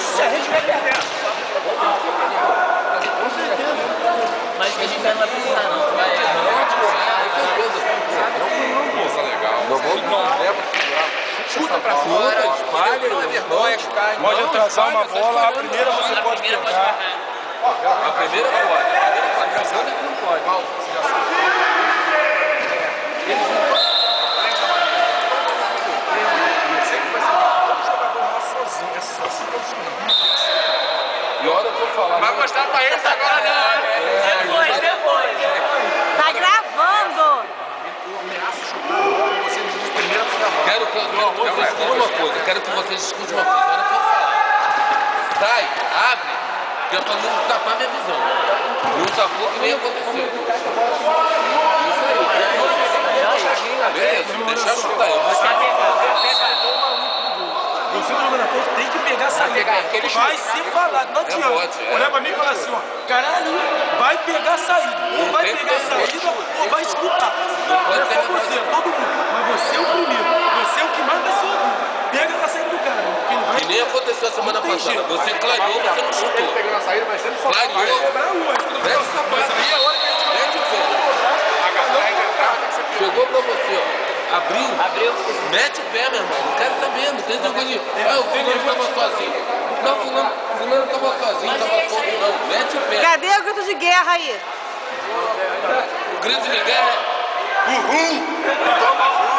Se a gente vai perder. Mas a gente não vai precisar, não. Vai, não leva chuta pra fora, Pode atrasar uma bola, a primeira você pode pegar. A primeira pode. A segunda não pode. Você já sabe. Eles não podem. Sempre vai ser um jogador nosso sozinho. É só se posicionar. E olha o que eu falar. Vai mostrar pra eles agora não. Depois. Tá gravando. Quero que vocês escutem uma coisa. Quero que vocês escutem uma coisa. Olha o que eu falar. Sai, abre, que é pra não tapar minha visão. Não tapou que nem aconteceu. Isso aí. Beleza, deixa eu chutar. Você do jogador tem que pegar a saída. Vai se falar, não adianta. Olhar pra mim e falar assim, ó, caralho, vai pegar a saída. Ou vai pegar a saída ou vai escutar. Não é só você, é todo mundo. Mas você é o primeiro. Você é o que manda a sua vida. Pega na saída do cara. Que nem aconteceu a semana passada. Você clareou, você não chutou. Pegando a saída, mas sempre só vai Clareou. Mete o sapato. Mete o pé. Chegou pra você, ó. Abriu. Mete o pé, meu irmão. Não quero saber. Não tem jogo de. O fulano tava sozinho. Não, fulano tava sozinho, tava pouco, não. Mete o pé. Cadê o grito de guerra aí? O grito de guerra é. Uhul!